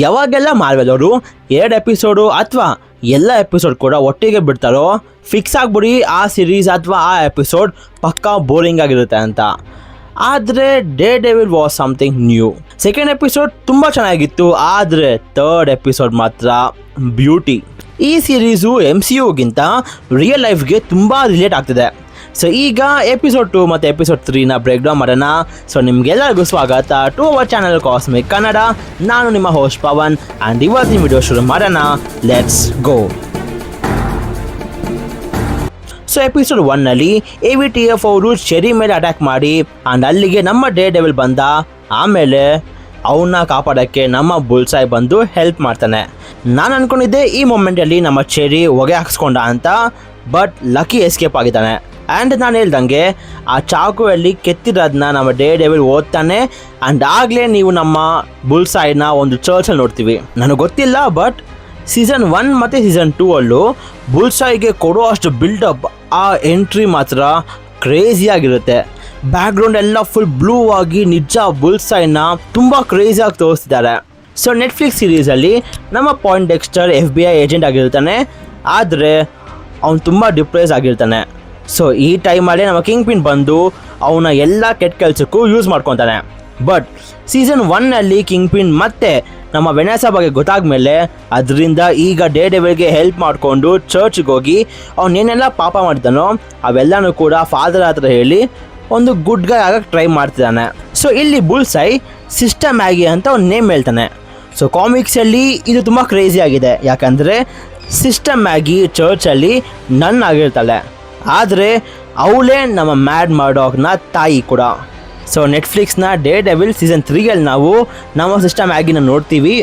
ಯಾವಾಗೆಲ್ಲ Marvel ಅವರು 2 episode ಅಥವಾ ಎಲ್ಲ ಎಪಿಸೋಡ್ ಕೂಡ ಒಟ್ಟಿಗೆ ಬಿಡ್ತಾರೋ ಫಿಕ್ಸ್ ಆಗಿಬಿಡಿ ಆ ಸೀರೀಸ್ ಅಥವಾ ಆ ಎಪಿಸೋಡ್ ಪಕ್ಕಾ ಬೋರಿಂಗ್ ಆಗಿರುತ್ತೆ ಅಂತ. ಆದರೆ Daredevil was something new. Second episode ತುಂಬ ಚೆನ್ನಾಗಿತ್ತು, ಆದರೆ ಥರ್ಡ್ ಎಪಿಸೋಡ್ ಮಾತ್ರ ಬ್ಯೂಟಿ. ಈ ಸೀರೀಸು MCUಗಿಂತ ರಿಯಲ್ ಲೈಫ್ಗೆ ತುಂಬ ರಿಲೇಟ್ ಆಗ್ತಿದೆ. ಸೊ ಈಗ ಎಪಿಸೋಡ್ 2 ಮತ್ತು ಎಪಿಸೋಡ್ 3ನ ಬ್ರೇಕ್ ಡೌನ್ ಮಾಡೋಣ. ಸೊ ನಿಮಗೆಲ್ಲರಿಗೂ ಸ್ವಾಗತ to our channel Cosmic Kannada. ನಾನು ನಿಮ್ಮ ಹೋಸ್ಟ್ ಪವನ್ ಆ್ಯಂಡ್ ಇವತ್ತಿನ ವಿಡಿಯೋ ಶುರು ಮಾಡೋಣ. Let's go. ಸೊ ಎಪಿಸೋಡ್ 1ನಲ್ಲಿ AVTF ಅವರು ಚೆರಿ ಮೇಲೆ ಅಟ್ಯಾಕ್ ಮಾಡಿ ಆ್ಯಂಡ್ ಅಲ್ಲಿಗೆ ನಮ್ಮ ಡೇ ಡೆವಿಲ್ ಬಂದ. ಆಮೇಲೆ ಅವನ್ನ ಕಾಪಾಡೋಕ್ಕೆ ನಮ್ಮ ಬುಲ್ಸಾಯ್ ಬಂದು ಹೆಲ್ಪ್ ಮಾಡ್ತಾನೆ. ನಾನು ಅಂದ್ಕೊಂಡಿದ್ದೆ ಈ ಮೊಮೆಂಟಲ್ಲಿ ನಮ್ಮ ಚೆರಿ ಹೊಗೆ ಹಾಕ್ಸ್ಕೊಂಡ ಅಂತ, ಬಟ್ ಲಕ್ಕಿ ಎಸ್ಕೇಪ್ ಆಗಿದ್ದಾನೆ. ಆ್ಯಂಡ್ ನಾನು ಹೇಳ್ದಂಗೆ ಆ ಚಾಕುವಲ್ಲಿ ಕೆತ್ತಿರೋದನ್ನ ನಮ್ಮ ಡೇ ಡೆವಿಲ್ ಓದ್ತಾನೆ. ಆ್ಯಂಡ್ ಆಗಲೇ ನೀವು ನಮ್ಮ ಬುಲ್ಸಾಯ್ನ ಒಂದು ಚರ್ಚಲ್ಲಿ ನೋಡ್ತೀವಿ. ನನಗೆ ಗೊತ್ತಿಲ್ಲ, ಬಟ್ ಸೀಸನ್ 1 ಮತ್ತು ಸೀಸನ್ 2 ಅಲ್ಲೂ ಬುಲ್ಸಾಯ್ಗೆ ಕೊಡೋ ಅಷ್ಟು ಬಿಲ್ಡಪ್, ಆ ಎಂಟ್ರಿ ಮಾತ್ರ ಕ್ರೇಜಿಯಾಗಿರುತ್ತೆ. ಬ್ಯಾಕ್ಗ್ರೌಂಡ್ ಎಲ್ಲ ಫುಲ್ ಬ್ಲೂ ಆಗಿ ನಿಜ ಬುಲ್ಸಾಯ್ನ ತುಂಬ ಕ್ರೇಜಿಯಾಗಿ ತೋರಿಸ್ತಿದ್ದಾರೆ. ಸೊ ನೆಟ್ಫ್ಲಿಕ್ಸ್ ಸೀರೀಸಲ್ಲಿ ನಮ್ಮ ಪಾಯಿಂಟ್ ಡೆಕ್ಸ್ಟರ್ FBI ಏಜೆಂಟ್ ಆಗಿರ್ತಾನೆ, ಆದರೆ ಅವನು ತುಂಬ ಡಿಪ್ರೆಸ್ ಆಗಿರ್ತಾನೆ. ಸೊ ಈ ಟೈಮಲ್ಲೇ ನಮ್ಮ ಕಿಂಗ್ ಪಿನ್ ಬಂದು ಅವನ ಎಲ್ಲ ಕೆಟ್ಟ ಕೆಲಸಕ್ಕೂ ಯೂಸ್ ಮಾಡ್ಕೊತಾನೆ. ಬಟ್ ಸೀಸನ್ 1ನಲ್ಲಿ ಕಿಂಗ್ ಪಿನ್ ಮತ್ತೆ ನಮ್ಮ ವೆನೆಸಾ ಬಗ್ಗೆ ಗೊತ್ತಾಗ್ಮೇಲೆ ಅದರಿಂದ ಈಗ ಡೇ ಡೆವಿಲ್ಗೆ ಹೆಲ್ಪ್ ಮಾಡಿಕೊಂಡು ಚರ್ಚ್ಗೆ ಹೋಗಿ ಅವನೇನೆಲ್ಲ ಪಾಪ ಮಾಡಿದ್ದಾನೋ ಅವೆಲ್ಲನೂ ಕೂಡ ಫಾದರ್ ಹತ್ರ ಹೇಳಿ ಒಂದು ಗುಡ್ ಗೈ ಆಗಕ್ಕೆ ಟ್ರೈ ಮಾಡ್ತಿದ್ದಾನೆ. ಸೊ ಇಲ್ಲಿ ಬುಲ್ಸೈ ಸಿಸ್ಟರ್ ಮ್ಯಾಗಿ ಅಂತ ಒಂದು ನೇಮ್ ಹೇಳ್ತಾನೆ. ಸೊ ಕಾಮಿಕ್ಸಲ್ಲಿ ಇದು ತುಂಬ ಕ್ರೇಜಿ ಆಗಿದೆ, ಯಾಕಂದರೆ ಸಿಸ್ಟರ್ ಮ್ಯಾಗಿ ಚರ್ಚಲ್ಲಿ ನನ್ ಆಗಿರ್ತಾಳೆ, ಆದರೆ ಅವಳೇ ನಮ್ಮ ಮ್ಯಾಡ್ ಮರ್ಡಾಕ್ನ ತಾಯಿ ಕೂಡ. ಸೊ ನೆಟ್ಫ್ಲಿಕ್ಸ್ನ ಡೇ ಡೆವಿಲ್ ಸೀಸನ್ 3ಯಲ್ಲಿ ನಾವು ನಮ್ಮ ಸಿಸ್ಟರ್ ಮ್ಯಾಗಿನ ನೋಡ್ತೀವಿ,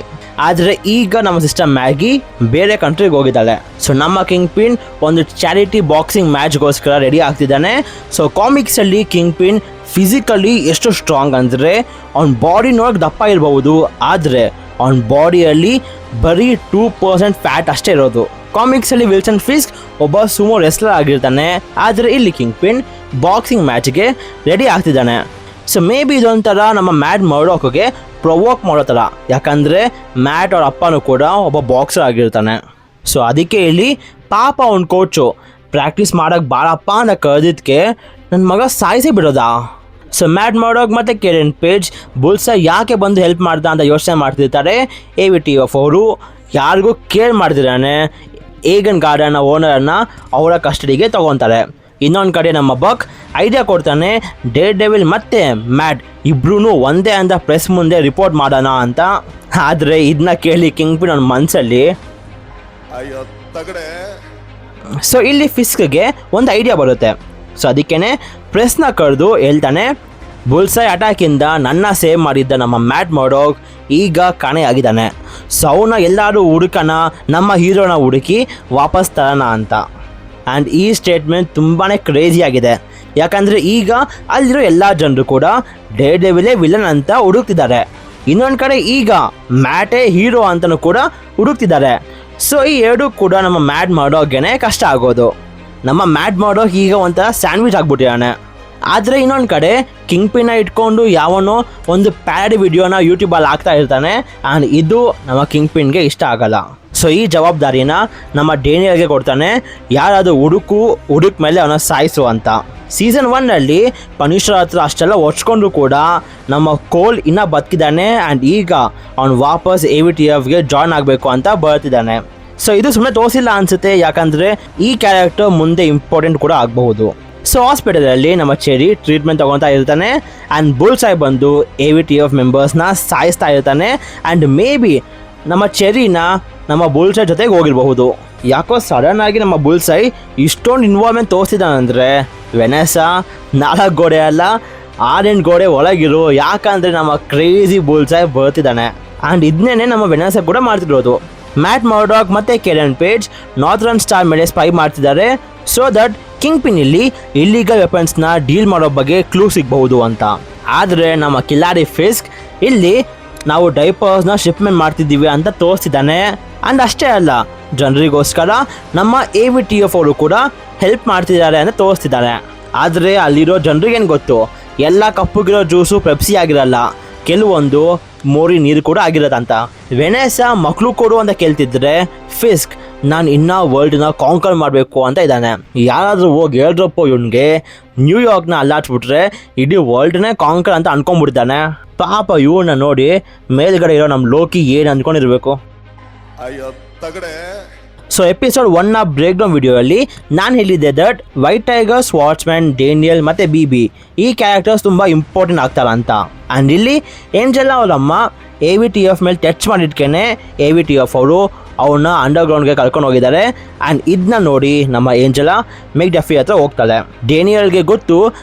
ಆದರೆ ಈಗ ನಮ್ಮ ಸಿಸ್ಟರ್ ಮ್ಯಾಗಿ ಬೇರೆ ಕಂಟ್ರಿಗೆ ಹೋಗಿದ್ದಾಳೆ. ಸೊ ನಮ್ಮ ಕಿಂಗ್ ಪಿನ್ ಒಂದು ಚಾರಿಟಿ ಬಾಕ್ಸಿಂಗ್ ಮ್ಯಾಚ್ಗೋಸ್ಕರ ರೆಡಿ ಆಗ್ತಿದ್ದಾನೆ. ಸೊ ಕಾಮಿಕ್ಸಲ್ಲಿ ಕಿಂಗ್ ಪಿನ್ ಫಿಸಿಕಲಿ ಎಷ್ಟು ಸ್ಟ್ರಾಂಗ್ ಅಂದರೆ ಅವ್ನ ಬಾಡಿ ನೋಡೋಕೆ ದಪ್ಪ ಇರಬಹುದು, ಆದರೆ ಅವನ ಬಾಡಿಯಲ್ಲಿ ಬರೀ 2% ಫ್ಯಾಟ್ ಅಷ್ಟೇ ಇರೋದು. ಕಾಮಿಕ್ಸಲ್ಲಿ ವಿಲ್ಸನ್ ಫಿಸ್ಕ್ ಒಬ್ಬ ಸುಮೋ ರೆಸ್ಲರ್ ಆಗಿರ್ತಾನೆ, ಆದರೆ ಇಲ್ಲಿ ಕಿಂಗ್ ಪಿನ್ ಬಾಕ್ಸಿಂಗ್ ಮ್ಯಾಚ್ಗೆ ರೆಡಿ ಆಗ್ತಿದ್ದಾನೆ. ಸೊ ಮೇ ಬಿ ಇದೊಂಥರ ನಮ್ಮ ಮ್ಯಾಡ್ ಮರ್ಡಾಕ್ಗೆ ಪ್ರೊವೋಕ್ ಮಾಡೋ ಥರ, ಯಾಕಂದರೆ ಮ್ಯಾಟ್ ಅವ್ರ ಅಪ್ಪನೂ ಕೂಡ ಒಬ್ಬ ಬಾಕ್ಸರ್ ಆಗಿರ್ತಾನೆ. ಸೊ ಅದಕ್ಕೆ ಇಲ್ಲಿ ಪಾಪ ಅವ್ನ ಕೋಚು ಪ್ರಾಕ್ಟೀಸ್ ಮಾಡೋಕ್ಕೆ ಬಾಳಪ್ಪ ಅಂತ ಕರೆದಿದ್ದಕ್ಕೆ ನನ್ನ ಮಗ ಸಾಯಿಸೇ ಬಿಡೋದಾ. ಸೊ ಮ್ಯಾಡ್ ಮರ್ಡಾಕ್ ಮತ್ತು ಕೆರೆನ್ ಪೇಜ್ ಬುಲ್ಸಾಯ್ ಯಾಕೆ ಬಂದು ಹೆಲ್ಪ್ ಮಾಡ್ದ ಅಂತ ಯೋಚನೆ ಮಾಡ್ತಿರ್ತಾರೆ. AVTF ಅವರು ಯಾರಿಗೂ ಕೇರ್ ಮಾಡ್ತಿದ್ದಾನೆ ಏಗನ್ ಗಾರ್ಡನ್ನ ಓನರನ್ನು ಅವರ ಕಸ್ಟಡಿಗೆ ತೊಗೊತಾರೆ. ಇನ್ನೊಂದು ಕಡೆ ನಮ್ಮ ಬಕ್ ಐಡಿಯಾ ಕೊಡ್ತಾನೆ, ಡೇ ಡೆವಿಲ್ ಮತ್ತು ಮ್ಯಾಟ್ ಇಬ್ರೂ ಒಂದೇ ಅಂತ ಪ್ರೆಸ್ ಮುಂದೆ ರಿಪೋರ್ಟ್ ಮಾಡೋಣ ಅಂತ. ಆದರೆ ಇದನ್ನ ಕೇಳಿ ಕಿಂಗ್ ಪಿನ್ ಅವ್ನ ಮನಸ್ಸಲ್ಲಿ ಸೊ ಇಲ್ಲಿ ಫಿಸ್ಕ್ಗೆ ಒಂದು ಐಡಿಯಾ ಬರುತ್ತೆ. ಸೊ ಅದಕ್ಕೇ ಪ್ರೆಸ್ನ ಕರೆದು ಹೇಳ್ತಾನೆ, ಬುಲ್ಸಾಯ್ ಅಟ್ಯಾಕಿಂದ ನನ್ನ ಸೇವ್ ಮಾಡಿದ್ದ ನಮ್ಮ ಮ್ಯಾಟ್ ಮರ್ಡಾಕ್ ಈಗ ಕಾಣೆಯಾಗಿದ್ದಾನೆ. ಸೊ ಅವನ್ನ ಎಲ್ಲರೂ ಹುಡುಕನ, ನಮ್ಮ ಹೀರೋನ ಹುಡುಕಿ ವಾಪಸ್ ತರೋಣ ಅಂತ. ಆ್ಯಂಡ್ ಈ ಸ್ಟೇಟ್ಮೆಂಟ್ ತುಂಬಾ ಕ್ರೇಜಿಯಾಗಿದೆ, ಯಾಕಂದರೆ ಈಗ ಅಲ್ಲಿರೋ ಎಲ್ಲ ಜನರು ಕೂಡ ಡೇ ಡೆವಿಲೇ ವಿಲನ್ ಅಂತ ಹುಡುಕ್ತಿದ್ದಾರೆ. ಇನ್ನೊಂದು ಕಡೆ ಈಗ ಮ್ಯಾಟೇ ಹೀರೋ ಅಂತಲೂ ಕೂಡ ಹುಡುಕ್ತಿದ್ದಾರೆ. ಸೊ ಈ ಎರಡೂ ಕೂಡ ನಮ್ಮ ಮ್ಯಾಡ್ ಮರ್ಡಾಕ್ಗೆ ಕಷ್ಟ ಆಗೋದು. ನಮ್ಮ ಮ್ಯಾಡ್ ಮರ್ಡಾಕ್ ಈಗ ಒಂಥರ ಸ್ಯಾಂಡ್ವಿಚ್ ಆಗ್ಬಿಟ್ಟಿದ್ದಾನೆ. ಆದರೆ ಇನ್ನೊಂದು ಕಡೆ ಕಿಂಗ್ ಪಿನ್ನ ಇಟ್ಕೊಂಡು ಯಾವನೋ ಒಂದು ಪ್ಯಾರಡಿ ವಿಡಿಯೋನ ಯೂಟ್ಯೂಬಲ್ಲಿ ಹಾಕ್ತಾ ಇರ್ತಾನೆ. ಆ್ಯಂಡ್ ಇದು ನಮ್ಮ ಕಿಂಗ್ ಪಿನ್ಗೆ ಇಷ್ಟ ಆಗಲ್ಲ. ಸೊ ಈ ಜವಾಬ್ದಾರಿನ ನಮ್ಮ ಡೇನಿಯಲ್ಗೆ ಕೊಡ್ತಾನೆ, ಯಾರಾದರೂ ಹುಡುಕ ಮೇಲೆ ಅವನ ಸಾಯಿಸು ಅಂತ. ಸೀಸನ್ 1ನಲ್ಲಿ ಪನಿಷರ್ ಹತ್ರ ಅಷ್ಟೆಲ್ಲ ಒಚ್ಕೊಂಡ್ರು ಕೂಡ ನಮ್ಮ ಕೋಲ್ ಇನ್ನೂ ಬದುಕಿದ್ದಾನೆ. ಆ್ಯಂಡ್ ಈಗ ಅವನು ವಾಪಸ್ AVTFಗೆ ಜಾಯ್ನ್ ಆಗಬೇಕು ಅಂತ ಬರ್ತಿದ್ದಾನೆ. ಸೊ ಇದು ಸುಮ್ಮನೆ ತೋರಿಸಿಲ್ಲ ಅನಿಸುತ್ತೆ, ಯಾಕಂದರೆ ಈ ಕ್ಯಾರೆಕ್ಟರ್ ಮುಂದೆ ಇಂಪಾರ್ಟೆಂಟ್ ಕೂಡ ಆಗಬಹುದು. ಸೊ ಹಾಸ್ಪಿಟಲಲ್ಲಿ ನಮ್ಮ ಚೆರಿ ಟ್ರೀಟ್ಮೆಂಟ್ ತೊಗೊತಾ ಇರ್ತಾನೆ. ಆ್ಯಂಡ್ ಬುಲ್ಸಾಯ್ ಬಂದು AVTF ಮೆಂಬರ್ಸ್ನ ಸಾಯಿಸ್ತಾ ಇರ್ತಾನೆ. ಆ್ಯಂಡ್ ಮೇ ಬಿ ನಮ್ಮ ಚೆರಿನ ನಮ್ಮ ಬುಲ್ಸಾಯ್ ಜೊತೆಗೆ ಹೋಗಿರಬಹುದು. ಯಾಕೋ ಸಡನ್ನಾಗಿ ನಮ್ಮ ಬುಲ್ಸಾಯ್ ಇಷ್ಟೊಂದು ಇನ್ವಾಲ್ವ್ಮೆಂಟ್ ತೋರಿಸಿದಾನಂದರೆ ವೆನೆಸಾ 4 ಗೋಡೆ ಅಲ್ಲ 6 ಗೋಡೆ ಒಳಗಿರು, ಯಾಕಂದರೆ ನಮ್ಮ ಕ್ರೇಜಿ ಬುಲ್ಸಾಯ್ ಬರ್ತಿದ್ದಾನೆ. ಆ್ಯಂಡ್ ಇದನ್ನೇ ನಮ್ಮ ವೆನೆಸಾ ಕೂಡ ಮಾಡ್ತಿರೋದು. ಮ್ಯಾಟ್ ಮರ್ಡಾಕ್ ಮತ್ತು ಕೆರೆನ್ ಪೇಜ್ ನಾರ್ತ್ರನ್ ಸ್ಟಾರ್ ಮೇಲೆ ಸ್ಪೈ ಮಾಡ್ತಿದ್ದಾರೆ, ಸೊ ದಟ್ ಕಿಂಗ್ ಪಿನ್ ಇಲ್ಲಿ ಇಲ್ಲಿಗಲ್ ವೆಪನ್ಸ್ನ ಡೀಲ್ ಮಾಡೋ ಬಗ್ಗೆ ಕ್ಲೂ ಸಿಗಬಹುದು ಅಂತ. ಆದರೆ ನಮ್ಮ ಕಿಲಾರಿ ಫಿಸ್ಕ್ ಇಲ್ಲಿ ನಾವು ಡೈಪರ್ಸ್ನ ಶಿಪ್ಮೆಂಟ್ ಮಾಡ್ತಿದ್ದೀವಿ ಅಂತ ತೋರಿಸ್ತಿದ್ದಾನೆ. ಆ್ಯಂಡ್ ಅಷ್ಟೇ ಅಲ್ಲ, ಜನರಿಗೋಸ್ಕರ ನಮ್ಮ AVTF ಅವರು ಕೂಡ ಹೆಲ್ಪ್ ಮಾಡ್ತಿದ್ದಾರೆ ಅಂತ ತೋರಿಸ್ತಿದ್ದಾರೆ. ಆದರೆ ಅಲ್ಲಿರೋ ಜನರಿಗೇನು ಗೊತ್ತು, ಎಲ್ಲ ಕಪ್ಪುಗಿರೋ ಜ್ಯೂಸು ಪೆಪ್ಸಿ ಆಗಿರಲ್ಲ. ಕೆಲವೊಂದು ಮೋರಿ ನೀರು ಕೂಡ ಆಗಿರೋದಂತ. ವೆನೆಸಾ ಮಕ್ಕಳು ಕೊಡು ಅಂತ ಕೇಳ್ತಿದ್ರೆ ಫಿಸ್ಕ್ ನಾನು ಇನ್ನೂ ವರ್ಲ್ಡ್ನ ಕಾಂಕರ್ ಮಾಡಬೇಕು ಅಂತ ಇದ್ದಾನೆ. ಯಾರಾದರೂ ಹೋಗಿ ಹೇಳ್ರಪ್ಪ ಇವನಿಗೆ ನ್ಯೂಯಾರ್ಕ್ನ ಅಲ್ಲಾಡ್ಸ್ಬಿಟ್ರೆ ಇಡೀ ವರ್ಲ್ಡ್ನೇ ಕಾಂಕರ್ ಅಂತ ಅನ್ಕೊಂಡ್ಬಿಡ್ತಾನೆ. ಪಾಪ ಇವನ್ನ ನೋಡಿ ಮೇಲ್ಗಡೆ ಇರೋ ನಮ್ಮ ಲೋಕಿ ಏನು ಅಂದ್ಕೊಂಡಿರ್ಬೇಕು. ಸೊ ಎಪಿಸೋಡ್ 1ನ ಬ್ರೇಕ್ ಡೌನ್ ವಿಡಿಯೋಲ್ಲಿ ನಾನು ಹೇಳಿದ್ದೆ ದಟ್ ವೈಟ್ ಟೈಗರ್, ಸ್ವಾಟ್ಸ್ಮ್ಯಾನ್, ಡೇನಿಯಲ್ ಮತ್ತು ಬಿಬಿ ಈ ಕ್ಯಾರೆಕ್ಟರ್ಸ್ ತುಂಬ ಇಂಪಾರ್ಟೆಂಟ್ ಆಗ್ತಾರ ಅಂತ. ಆ್ಯಂಡ್ ಇಲ್ಲಿ ಏಂಜೆಲಾ ಅವರಮ್ಮ AVTF ಮೇಲೆ ಟಚ್ ಮಾಡಿಟ್ಕೇನೆ AVTF ಅವರು ಅವನ್ನ ಅಂಡರ್ಗ್ರೌಂಡ್ಗೆ ಕರ್ಕೊಂಡು ಹೋಗಿದ್ದಾರೆ. ಆ್ಯಂಡ್ ಇದನ್ನ ನೋಡಿ ನಮ್ಮ ಏಂಜೆಲಾ ಮೆಕ್ಡಫಿ ಹತ್ರ ಹೋಗ್ತಾಳೆ. ಡೇನಿಯಲ್ಗೆ ಗೊತ್ತು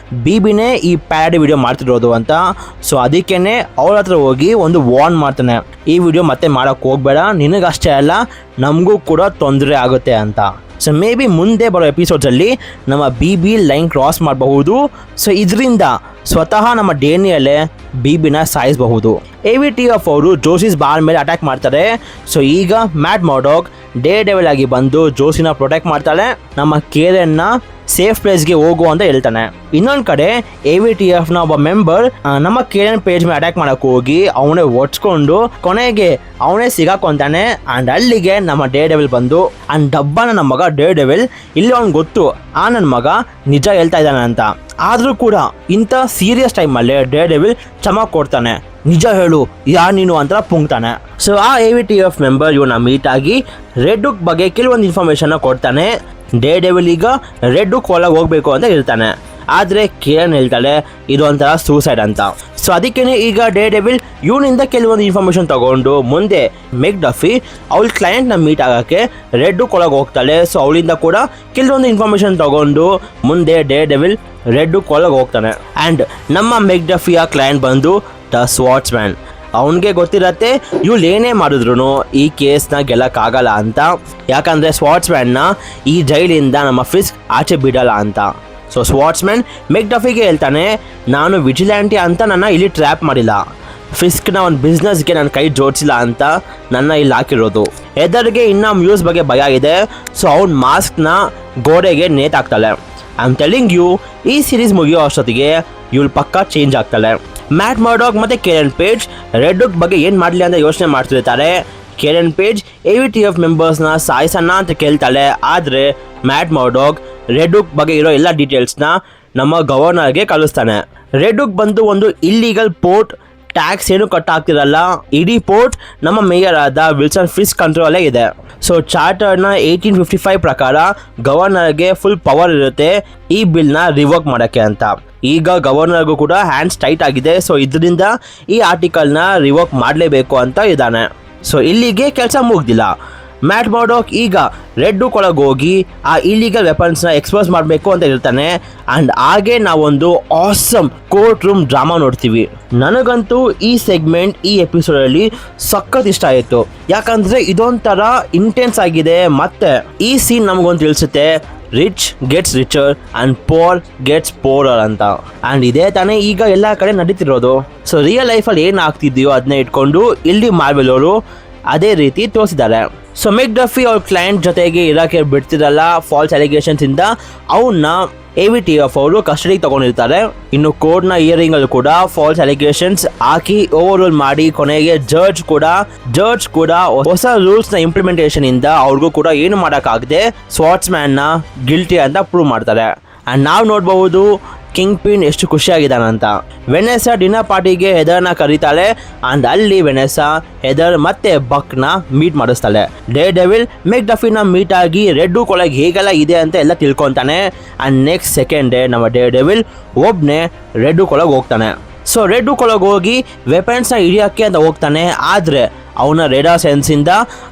ಬಿಬಿನೇ ಈ ಪ್ಯಾರಡಿ ವಿಡಿಯೋ ಮಾಡ್ತಿರೋದು ಅಂತ. ಸೊ ಅದಕ್ಕೇನೆ ಅವ್ರ ಹತ್ರ ಹೋಗಿ ಒಂದು ವಾರ್ನ್ ಮಾಡ್ತಾನೆ, ಈ ವಿಡಿಯೋ ಮತ್ತೆ ಮಾಡೋಕ್ಕೆ ಹೋಗ್ಬೇಡ, ನಿನಗಷ್ಟೇ ಅಲ್ಲ ನಮಗೂ ಕೂಡ ತೊಂದರೆ ಆಗುತ್ತೆ ಅಂತ. ಸೊ ಮೇ ಬಿ ಮುಂದೆ ಬರೋ ಎಪಿಸೋಡ್ಸಲ್ಲಿ ನಮ್ಮ ಬಿಬಿ ಲೈನ್ ಕ್ರಾಸ್ ಮಾಡಬಹುದು. ಸೊ ಇದರಿಂದ ಸ್ವತಃ ನಮ್ಮ ಡೇನಿಯಲ್ಲೇ ಬಿಬಿನ ಸಾಯಿಸಬಹುದು. AVTF ಅವರು ಜೋಸಿಸ್ ಬಾರ್ ಮೇಲೆ ಅಟ್ಯಾಕ್ ಮಾಡ್ತಾರೆ. ಸೊ ಈಗ ಮ್ಯಾಡ್ ಮರ್ಡಾಕ್ ಡೇ ಡೆವಿಲ್ ಆಗಿ ಬಂದು ಜೋಸಿನ ಪ್ರೊಟೆಕ್ಟ್ ಮಾಡ್ತಾಳೆ, ನಮ್ಮ ಕೇರನ್ನ ಸೇಫ್ ಪ್ಲೇಸ್ಗೆ ಹೋಗು ಅಂತ ಹೇಳ್ತಾನೆ. ಇನ್ನೊಂದು ಕಡೆ AVTFನ ಒಬ್ಬ ಮೆಂಬರ್ ನಮ್ಮ ಕೇರನ್ ಪೇಜ್ ಮೇಲೆ ಅಟ್ಯಾಕ್ ಮಾಡಕ್ಕೆ ಹೋಗಿ ಅವನೇ ಒಡ್ಸ್ಕೊಂಡು ಕೊನೆಗೆ ಅವನೇ ಸಿಗಾಕೊಂತಾನೆ. ಆ್ಯಂಡ್ ಅಲ್ಲಿಗೆ ನಮ್ಮ ಡೇ ಡೆವಿಲ್ ಬಂದು ಆ್ಯಂಡ್ ಡಬ್ಬನ ನಮ್ಮ ಮಗ ಡೇ ಡೆವಿಲ್ ಇಲ್ಲಿ ಅವ್ನಿಗೆ ಗೊತ್ತು ನನ್ನ ಮಗ ನಿಜ ಹೇಳ್ತಾ ಇದ್ದಾನೆ ಅಂತ. ಆದರೂ ಕೂಡ ಇಂಥ ಸೀರಿಯಸ್ ಟೈಮಲ್ಲಿ ಡೇ ಡೆವಿಲ್ ಕ್ಷಮ ಕೊಡ್ತಾನೆ, ನಿಜ ಹೇಳು ಯಾರು ನೀನು ಅಂತ ಪುಂಗ್ತಾನೆ. ಸೊ ಆ AVTF ಮೆಂಬರ್ ಇವನ್ನ ಮೀಟ್ ಆಗಿ ರೆಡ್ ಹುಕ್ ಬಗ್ಗೆ ಕೆಲವೊಂದು ಇನ್ಫಾರ್ಮೇಷನ್ನ ಕೊಡ್ತಾನೆ. ಡೇ ಡೆವಿಲ್ ಈಗ ರೆಡ್ ಹುಕ್ ಒಳಗೆ ಹೋಗಬೇಕು ಅಂತ ಹೇಳ್ತಾನೆ. ಆದರೆ ಕೇರನ್ ಹೇಳ್ತಾಳೆ ಇದೊಂಥರ ಸೂಸೈಡ್ ಅಂತ. ಸೊ ಅದಕ್ಕೇ ಈಗ ಡೇ ಡೆವಿಲ್ ಇವನಿಂದ ಕೆಲವೊಂದು ಇನ್ಫಾರ್ಮೇಷನ್ ತಗೊಂಡು ಮುಂದೆ ಮೆಕ್ಡಫಿ ಅವಳ ಕ್ಲೈಂಟ್ನ ಮೀಟ್ ಆಗೋಕ್ಕೆ ರೆಡ್ ಹುಕ್ ಒಳಗೆ ಹೋಗ್ತಾಳೆ. ಸೊ ಅವಳಿಂದ ಕೂಡ ಕೆಲವೊಂದು ಇನ್ಫಾರ್ಮೇಷನ್ ತಗೊಂಡು ಮುಂದೆ ಡೇ ಡೆವಿಲ್ ರೆಡ್ ಹುಕ್ ಒಳಗೆ ಹೋಗ್ತಾನೆ. ಆ್ಯಂಡ್ ನಮ್ಮ ಮೆಕ್ಡಫಿಯ ಕ್ಲೈಂಟ್ ಬಂದು ದ ಸ್ವಾಟ್ಸ್ಮ್ಯಾನ್. ಅವನಿಗೆ ಗೊತ್ತಿರತ್ತೆ ಇವಳು ಏನೇ ಮಾಡಿದ್ರು ಈ ಕೇಸ್ನ ಗೆಲ್ಲಕ್ಕಾಗಲ್ಲ ಅಂತ, ಯಾಕಂದರೆ ಸ್ವಾಟ್ಸ್ಮ್ಯಾನ್ನ ಈ ಜೈಲಿಂದ ನಮ್ಮ ಫಿಸ್ಕ್ ಆಚೆ ಬಿಡಲ್ಲ ಅಂತ. ಸೊ ಸ್ವಾಟ್ಸ್ಮ್ಯಾನ್ ಮೆಕ್ಡಫಿಗೆ ಹೇಳ್ತಾನೆ, ನಾನು ವಿಜಿಲ್ಯಾಂಟಿ ಅಂತ ನನ್ನ ಇಲ್ಲಿ ಟ್ರ್ಯಾಪ್ ಮಾಡಿಲ್ಲ, ಫಿಸ್ಕ್ನ ಒಂದು ಬಿಸ್ನೆಸ್ಗೆ ನನ್ನ ಕೈ ಜೋಡಿಸಿಲ್ಲ ಅಂತ ನನ್ನ ಇಲ್ಲಿ ಹಾಕಿರೋದು. ಎದರ್ಗೆ ಇನ್ನೂ ಮ್ಯೂಸ್ ಬಗ್ಗೆ ಭಯ ಇದೆ. ಸೊ ಅವ್ನ ಮಾಸ್ಕ್ನ ಗೋಡೆಗೆ ನೇತಾಕ್ತಾಳೆ. ಐ ಆಮ್ ಟೆಲಿಂಗ್ ಯು ಈ ಸೀರೀಸ್ ಮುಗಿಯೋ ಅಷ್ಟೊತ್ತಿಗೆ ಇವಳು ಪಕ್ಕ ಚೇಂಜ್ ಆಗ್ತಾಳೆ. ಮ್ಯಾಟ್ ಮರ್ಡಾಕ್ ಮತ್ತು ಕೇರನ್ ಪೇಜ್ ರೆಡ್ ಹುಕ್ ಬಗ್ಗೆ ಏನು ಮಾಡಲಿ ಅಂತ ಯೋಚನೆ ಮಾಡ್ತಿರ್ತಾರೆ. ಕೇರನ್ ಪೇಜ್ AVTF ಮೆಂಬರ್ಸ್ನ ಸಾಯಿಸೋಣ ಅಂತ ಕೇಳ್ತಾಳೆ. ಆದರೆ ಮ್ಯಾಟ್ ಮರ್ಡಾಕ್ ರೆಡ್ ಹುಕ್ ಬಗ್ಗೆ ಇರೋ ಎಲ್ಲ ಡೀಟೇಲ್ಸ್ನ ನಮ್ಮ ಗವರ್ನರ್ಗೆ ಕಳಿಸ್ತಾನೆ. ರೆಡ್ ಹುಕ್ ಬಂದು ಒಂದು ಇಲ್ಲೀಗಲ್ ಪೋರ್ಟ್, ಟ್ಯಾಕ್ಸ್ ಏನು ಕಟ್ಟಾಗ್ತಿರಲ್ಲ, ಇಡೀ ಪೋರ್ಟ್ ನಮ್ಮ ಮೇಯರ್ ಆದ ವಿಲ್ಸನ್ ಫಿಸ್ಕ್ ಕಂಟ್ರೋಲೇ ಇದೆ. ಸೊ ಚಾರ್ಟರ್ನ 1855 ಪ್ರಕಾರ ಗವರ್ನರ್ಗೆ ಫುಲ್ ಪವರ್ ಇರುತ್ತೆ ಈ ಬಿಲ್ನ ರಿವೋಕ್ ಮಾಡೋಕ್ಕೆ ಅಂತ. ಈಗ ಗವರ್ನರ್ಗೂ ಕೂಡ ಹ್ಯಾಂಡ್ಸ್ ಟೈಟ್ ಆಗಿದೆ. ಸೊ ಇದರಿಂದ ಈ ಆರ್ಟಿಕಲ್ನ ರಿವೋಕ್ ಮಾಡಲೇಬೇಕು ಅಂತ ಇದ್ದಾನೆ. ಸೊ ಇಲ್ಲಿಗೆ ಕೆಲಸ ಮುಗ್ದಿಲ್ಲ. ಮ್ಯಾಟ್ ಮರ್ಡಾಕ್ ಈಗ ರೆಡ್ ಹುಕ್ ಒಳಗೆ ಹೋಗಿ ಆ ಇಲ್ಲೀಗಲ್ ವೆಪನ್ಸ್ನ ಎಕ್ಸ್ಪೋಸ್ ಮಾಡಬೇಕು ಅಂತ ಇರ್ತಾನೆ. ಆ್ಯಂಡ್ ಹಾಗೆ ನಾವೊಂದು ಆಸಮ್ ಕೋರ್ಟ್ ರೂಮ್ ಡ್ರಾಮಾ ನೋಡ್ತೀವಿ. ನನಗಂತೂ ಈ ಸೆಗ್ಮೆಂಟ್ ಈ ಎಪಿಸೋಡಲ್ಲಿ ಸಖತ್ ಇಷ್ಟ ಆಯಿತು, ಯಾಕಂದರೆ ಇದೊಂಥರ ಇಂಟೆನ್ಸ್ ಆಗಿದೆ. ಮತ್ತು ಈ ಸೀನ್ ನಮಗೊಂದು ತಿಳಿಸುತ್ತೆ rich gets richer and poor gets poorer ಅಂತ. ಆ್ಯಂಡ್ ಇದೇ ತಾನೇ ಈಗ ಎಲ್ಲ ಕಡೆ ನಡೀತಿರೋದು. ಸೊ ರಿಯಲ್ ಲೈಫಲ್ಲಿ ಏನು ಆಗ್ತಿದೆಯೋ ಅದನ್ನೇ ಇಟ್ಕೊಂಡು ಇಲ್ಲಿ ಮಾರ್ವೆಲ್ ಅವರು ಅದೇ ರೀತಿ ತೋರಿಸಿದ್ದಾರೆ. ಸೊ ಮೆಕ್ಡಫಿ ಅವ್ರ ಕ್ಲೈಂಟ್ ಜೊತೆಗೆ ಇರೋಕ್ಕೆ ಬಿಡ್ತಿರಲ್ಲ ಫಾಲ್ಸ್ ಅಲಿಗೇಷನ್ಸ್ ಇಂದ ಅವನ್ನ AVTF ಅವರು ಕಸ್ಟಡಿಗೆ ತಗೊಂಡಿರ್ತಾರೆ. ಇನ್ನು ಕೋರ್ಟ್ನ ಹಿಯರಿಂಗಲ್ಲಿ ಕೂಡ ಫಾಲ್ಸ್ ಅಲಿಗೇಷನ್ಸ್ ಹಾಕಿ ಓವರ್ರೂಲ್ ಮಾಡಿ ಕೊನೆಗೆ ಜಡ್ಜ್ ಕೂಡ ಹೊಸ ರೂಲ್ಸ್ನ ಇಂಪ್ಲಿಮೆಂಟೇಷನ್ ಇಂದ ಅವ್ರಿಗೂ ಕೂಡ ಏನು ಮಾಡೋಕ್ಕಾಗದೆ ಸ್ವಾಟ್ಸ್ಮ್ಯಾನ್ನ ಗಿಲ್ಟಿ ಅಂತ ಪ್ರೂವ್ ಮಾಡ್ತಾರೆ. ಆ್ಯಂಡ್ ನಾವು ನೋಡ್ಬಹುದು ಕಿಂಗ್ ಪಿನ್ ಎಷ್ಟು ಖುಷಿಯಾಗಿದ್ದಾನಂತ. ವೆನೆಸಾ ಡಿನ್ನರ್ ಪಾರ್ಟಿಗೆ ಹೆದರ್ನ ಕರೀತಾಳೆ. ಆ್ಯಂಡ್ ಅಲ್ಲಿ ವೆನೆಸಾ ಹೆದರ್ ಮತ್ತೆ ಬಕ್ನ ಮೀಟ್ ಮಾಡಿಸ್ತಾಳೆ. ಡೇ ಡೆವಿಲ್ ಮೆಕ್ಡಫಿನ ಮೀಟ್ ಆಗಿ ರೆಡ್ ಹುಕ್ ಒಳಗೆ ಹೇಗೆಲ್ಲ ಇದೆ ಅಂತ ಎಲ್ಲ ತಿಳ್ಕೊತಾನೆ. ಆ್ಯಂಡ್ ನೆಕ್ಸ್ಟ್ ಸೆಕೆಂಡ್ ಡೇ ನಮ್ಮ ಡೇ ಡೆವಿಲ್ ಒಬ್ಬನೇ ರೆಡ್ ಹುಕ್ ಒಳಗೆ ಹೋಗ್ತಾನೆ. ಸೊ ರೆಡ್ ಹುಕ್ ಒಳಗೆ ಹೋಗಿ ವೆಪನ್ಸ್ನ ಹಿಡಿಯೋಕ್ಕೆ ಅಂತ ಹೋಗ್ತಾನೆ. ಆದರೆ ಅವನ ರೇಡಾರ್ ಸೆನ್ಸಿಂದ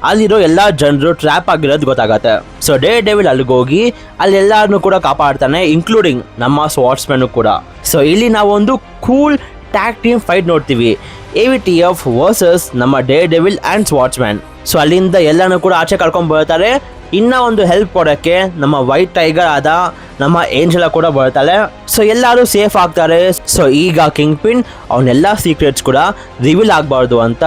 ಅಲ್ಲಿರೋ ಎಲ್ಲ ಜನರು ಟ್ರ್ಯಾಪ್ ಆಗಿರೋದು ಗೊತ್ತಾಗತ್ತೆ. ಸೊ ಡೇ ಡೆವಿಲ್ ಅಲ್ಲಿಗೆ ಹೋಗಿ ಅಲ್ಲೆಲ್ಲರನ್ನೂ ಕೂಡ ಕಾಪಾಡ್ತಾನೆ, ಇನ್ಕ್ಲೂಡಿಂಗ್ ನಮ್ಮ ಸ್ವಾಟ್ಸ್ಮ್ಯಾನು ಕೂಡ. ಸೊ ಇಲ್ಲಿ ನಾವೊಂದು ಕೂಲ್ ಟ್ಯಾಗ್ ಟೀಮ್ ಫೈಟ್ ನೋಡ್ತೀವಿ, AVTF ವರ್ಸಸ್ ನಮ್ಮ ಡೇ ಡೆವಿಲ್ ಆ್ಯಂಡ್ ಸ್ವಾಟ್ಸ್ಮ್ಯಾನ್. ಸೊ ಅಲ್ಲಿಂದ ಎಲ್ಲನೂ ಕೂಡ ಆಚೆ ಕರ್ಕೊಂಡು ಬರ್ತಾರೆ. ಇನ್ನೂ ಒಂದು ಹೆಲ್ಪ್ ಕೊಡೋಕ್ಕೆ ನಮ್ಮ ವೈಟ್ ಟೈಗರ್ ಆದ ನಮ್ಮ ಏಂಜೆಲಾ ಕೂಡ ಬರ್ತಾಳೆ. ಸೊ ಎಲ್ಲರೂ ಸೇಫ್ ಆಗ್ತಾರೆ. ಸೊ ಈಗ ಕಿಂಗ್ ಪಿನ್ ಅವನ್ನೆಲ್ಲ ಸೀಕ್ರೆಟ್ಸ್ ಕೂಡ ರಿವೀಲ್ ಆಗಬಾರ್ದು ಅಂತ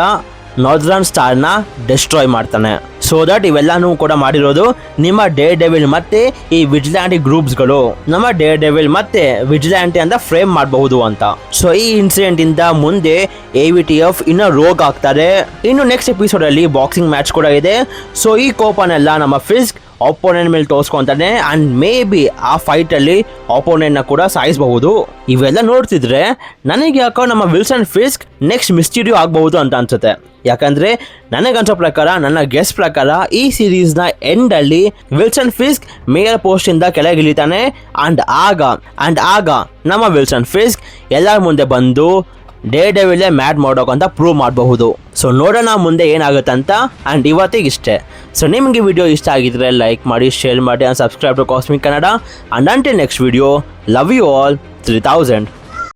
ನಾರ್ದರ್ನ್ ಸ್ಟಾರ್ನ ಡಿಸ್ಟ್ರಾಯ್ ಮಾಡ್ತಾನೆ. ಸೊ ದಟ್ ಇವೆಲ್ಲಾನು ಕೂಡ ಮಾಡಿರೋದು ನಿಮ್ಮ ಡೇ ಡೆವಿಲ್ ಮತ್ತೆ ಈ ವಿಜಿಲ್ಯಾಂಟಿ ಗ್ರೂಪ್ಸ್ಗಳು ನಮ್ಮ ಡೇ ಡೆವಿಲ್ ಮತ್ತೆ ವಿಜಿಲ್ಯಾಂಟಿ ಅಂತ ಫ್ರೇಮ್ ಮಾಡಬಹುದು ಅಂತ. ಸೊ ಈ ಇನ್ಸಿಡೆಂಟ್ ಇಂದ ಮುಂದೆ AVTF ಇನ್ನು ರೋಗ್ ಆಗ್ತಾರೆ. ಇನ್ನು ನೆಕ್ಸ್ಟ್ ಎಪಿಸೋಡ್ ಅಲ್ಲಿ ಬಾಕ್ಸಿಂಗ್ ಮ್ಯಾಚ್ ಕೂಡ ಇದೆ. ಸೊ ಈ ಕೋಪನೆಲ್ಲ ನಮ್ಮ ಫಿಸ್ಕ್ ಆಪೋನೆಂಟ್ ಮೇಲೆ ತೋರಿಸ್ಕೊಂತಾನೆ ಅಂಡ್ ಮೇ ಬಿ ಆ ಫೈಟ್ ಅಲ್ಲಿ ಆಪೋನೆಂಟ್ ನ ಕೂಡ ಸಾಯಿಸಬಹುದು. ಇವೆಲ್ಲ ನೋಡ್ತಿದ್ರೆ ನನಗೆ ಯಾಕೋ ನಮ್ಮ ವಿಲ್ಸನ್ ಫಿಸ್ಕ್ ನೆಕ್ಸ್ಟ್ ಮಿಸ್ಟೀರಿಯೋ ಆಗಬಹುದು ಅಂತ ಅನ್ಸುತ್ತೆ. ಯಾಕಂದ್ರೆ ನನಗನ್ಸೋ ಪ್ರಕಾರ, ನನ್ನ ಗೆಸ್ ಪ್ರಕಾರ ಈ ಸೀರೀಸ್ ನ ಎಂಡ್ ಅಲ್ಲಿ ವಿಲ್ಸನ್ ಫಿಸ್ಕ್ ಮೇಯರ್ ಪೋಸ್ಟ್ ಇಂದ ಕೆಳಗೆ ಇಳಿತಾನೆ ಅಂಡ್ ಆಗ ನಮ್ಮ ವಿಲ್ಸನ್ ಫಿಸ್ಕ್ ಎಲ್ಲರ ಮುಂದೆ ಬಂದು ಡೇ ಡೆವಿಲ್ ಮ್ಯಾಡ್ ಮಾಡೋಕ್ ಅಂತ ಪ್ರೂವ್ ಮಾಡಬಹುದು. ಸೊ ನೋಡೋಣ ಮುಂದೆ ಏನಾಗುತ್ತೆ ಅಂತ. ಆ್ಯಂಡ್ ಇವತ್ತಿಗೆ ಇಷ್ಟೇ. ಸೊ ನಿಮಗೆ ವಿಡಿಯೋ ಇಷ್ಟ ಆಗಿದ್ರೆ ಲೈಕ್ ಮಾಡಿ, ಶೇರ್ ಮಾಡಿ and subscribe to cosmic Kannada. And until next video, love you all 3000.